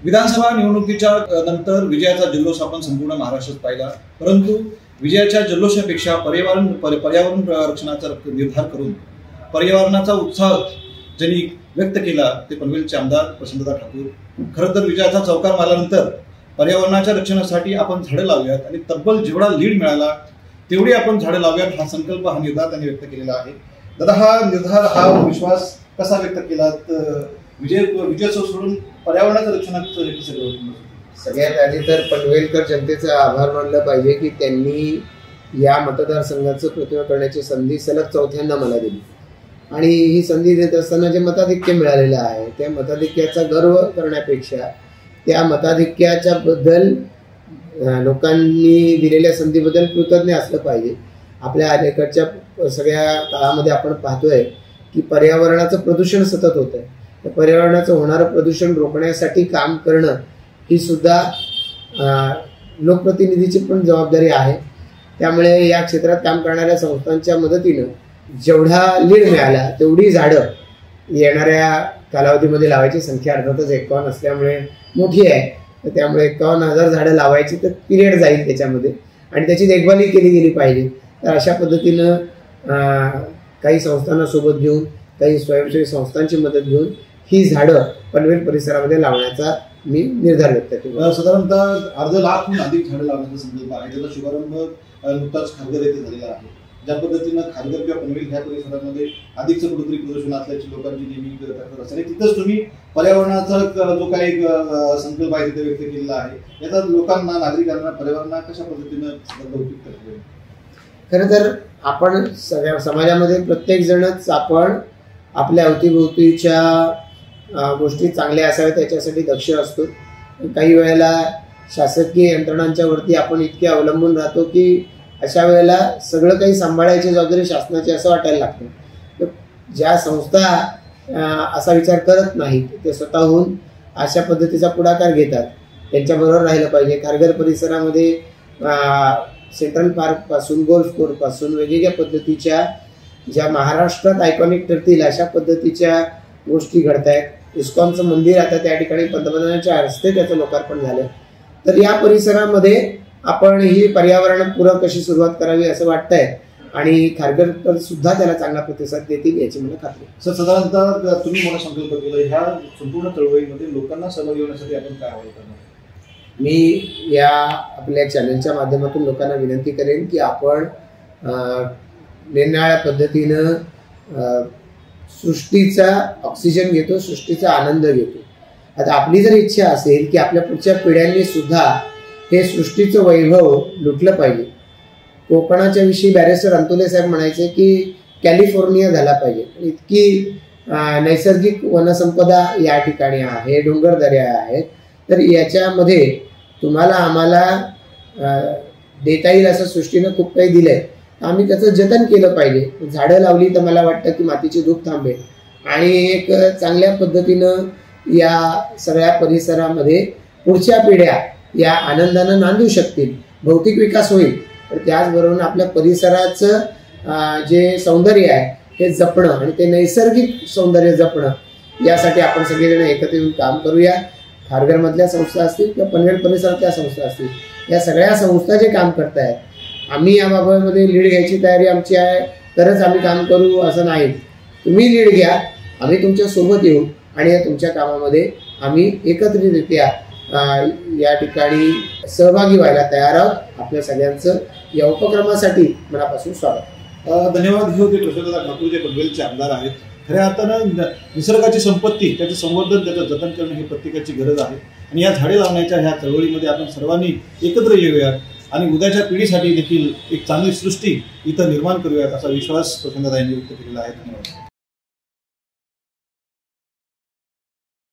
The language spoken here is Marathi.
विधानसभा निवडणुकीच्या नंतर विजयाचा जल्लोष आपण संपूर्ण महाराष्ट्रात पाहिला, परंतु विजयाच्या जल्लोषापेक्षा पर्यावरण रक्षणाचा निर्धार करून पर्यावरणाचा उत्साह ज्यांनी व्यक्त केला ते पनवेलचे आमदार प्रशांतदा ठाकूर। खरं तर विजयाचा चौकार मारल्यानंतर पर्यावरणाच्या रक्षणासाठी आपण झाडे लावूयात आणि तब्बल जेवढा लीड मिळाला तेवढी आपण झाडे लावूयात हा संकल्प, हा निर्धार त्यांनी व्यक्त केलेला आहे। दादा, हा निर्धार, हा विश्वास कसा व्यक्त केला? विजय सोडून पर्यावरणाचं रक्षणात सगळ्यात आधी तर पनवेलकर जनतेचा आभार मानला पाहिजे की त्यांनी या मतदारसंघाचं प्रतिनिधित्व करण्याची संधी सलग चौथ्यांदा मला दिली आणि ही संधी देत असताना जे मताधिक्य मिळालेलं आहे त्या मताधिक्याचा गर्व करण्यापेक्षा त्या मताधिक्याच्या बद्दल लोकांनी दिलेल्या संधीबद्दल कृतज्ञ असलं पाहिजे। आपल्या अलीकडच्या सगळ्या काळामध्ये आपण पाहतोय की पर्यावरणाचं प्रदूषण सतत होत आहे। पर्यावरणाचं होणारं प्रदूषण रोखण्यासाठी काम करणं ही सुद्धा लोकप्रतिनिधीची पण जबाबदारी आहे। त्यामुळे या क्षेत्रात काम करणाऱ्या संस्थांच्या मदतीनं जेवढा लीड मिळाला तेवढी झाडं येणाऱ्या कालावधीमध्ये लावायची संख्या अर्थातच 51 असल्यामुळे मोठी आहे, तर त्यामुळे 51,000 झाडं लावायची तर पिरियड जाईल त्याच्यामध्ये आणि त्याची देखभालही केली गेली पाहिजे। तर अशा पद्धतीनं काही संस्थांना सोबत घेऊन, काही स्वयंसेवी संस्थांची मदत घेऊन ही झाडं पनवेल परिसरामध्ये लावण्याचा मी निर्धार व्यक्त केला। साधारणतः अर्ध लाखहून अधिक झाडं लावण्याचा संकल्प आहे, त्याचा शुभारंभ नुकताच खारघर येथे झालेला आहे। ज्या पद्धतीनं खारघर किंवा पनवेल ह्या परिसरामध्ये अधिकचं कुठेतरी प्रदूषण असल्याची लोकांची नेहमी तक्रार असते आणि तिथंच तुम्ही पर्यावरणाचा जो काही संकल्प आहे तिथे व्यक्त केलेला आहे। याचा लोकांना, नागरिकांना पर्यावरणाला कशा पद्धतीनं उपयुक्त ठरेल? खरं तर आपण सगळ्या समाजामध्ये प्रत्येक जणच आपण आपल्या अवतीभोवतीच्या गोष्टी चांगल्या असाव्यात याच्यासाठी दक्ष असतो। काही वेळेला शासकीय यंत्रणांच्या वरती आपण इतके अवलंबून राहतो की अशा वेळेला सगळं काही सांभाळायची जबाबदारी शासनाची असं वाटायला लागतं। तर ज्या संस्था असा विचार करत नाहीत ते स्वतःहून अशा पद्धतीचा पुढाकार घेतात, त्यांच्याबरोबर राहिलं पाहिजे। खारघर परिसरामध्ये सेंट्रल पार्कपासून, गोल्फ कोर्सपासून वेगवेगळ्या पद्धतीच्या ज्या महाराष्ट्रात आयकॉनिक ठरतील अशा पद्धतीच्या गोष्टी घडत आहेत। इस्कॉनचं मंदिर आता त्या ठिकाणी पंतप्रधानांच्या हस्ते त्याचं लोकार्पण झालं। तर या परिसरामध्ये आपण ही पर्यावरणपूरक कशी सुरुवात करावी असं वाटतंय आणि खारघर सुद्धा त्याला चांगला प्रतिसाद देतील याची मला खात्री आहे। सर, साधारणतः तुम्ही मोठा संकल्प केला, ह्या संपूर्ण चळवळीमध्ये लोकांना सहभागी होण्यासाठी आपण काय आवाहन करणार? मी या आपल्या चॅनलच्या माध्यमातून लोकांना विनंती करेन की आपण निरनिराळ्या पद्धतीनं सृष्टीचा ऑक्सिजन घेतो, सृष्टीचा आनंद घेतो। आता आपली जर इच्छा असेल की आपल्या पुढच्या पिढ्यांनी सुद्धा हे सृष्टीचं वैभव लुटलं पाहिजे। कोकणाच्या विषयी बॅरिस्टर अंतुले साहेब म्हणायचे की कॅलिफोर्निया झाला पाहिजे। इतकी नैसर्गिक वनसंपदा या ठिकाणी आहे, डोंगरदऱ्या आहेत, तर याच्यामध्ये तुम्हाला आम्हाला देता येईल असं सृष्टीनं खूप काही दिलंय, आम्ही त्याचं जतन केलं पाहिजे। झाडं लावली तर मला वाटतं की मातीची धूप थांबेल आणि एक चांगल्या पद्धतीनं या सगळ्या परिसरामध्ये पुढच्या पिढ्या या आनंदानं नांदू शकतील, भौतिक विकास होईल। तर त्याचबरोबर आपल्या परिसराचं जे सौंदर्य आहे हे जपणं आणि ते नैसर्गिक सौंदर्य जपणं यासाठी आपण सगळेजण एकत्र येऊन काम करूया। खारघरमधल्या संस्था असतील किंवा पनवेल परिसरातल्या संस्था असतील, या सगळ्या संस्था जे काम करत आहेत, आम्ही या बाबतीमध्ये लीड घ्यायची तयारी आमची आहे, तरच आम्ही काम करू असं नाही। तुम्ही लीड घ्या, आम्ही तुमच्या सोबत येऊ आणि या तुमच्या कामामध्ये आम्ही एकत्रितरित्या या ठिकाणी सहभागी व्हायला तयार आहोत। आपल्या सगळ्यांचं या उपक्रमासाठी मनापासून स्वागत। धन्यवाद। हे होते प्रशांतदा ठाकूर, जे पनवेलचे आमदार आहेत। खऱ्या अर्थानं निसर्गाची संपत्ती, त्याचं संवर्धन, त्याचं जतन करणं ही प्रत्येकाची गरज आहे आणि या झाडे लावण्याच्या ह्या चळवळीमध्ये आपण सर्वांनी एकत्र येऊयात आणि उद्याच्या पिढीसाठी देखील एक चांगली सृष्टी इथं निर्माण करूयात असा विश्वास प्रशांतदा यांनी व्यक्त केलेला आहे। धन्यवाद।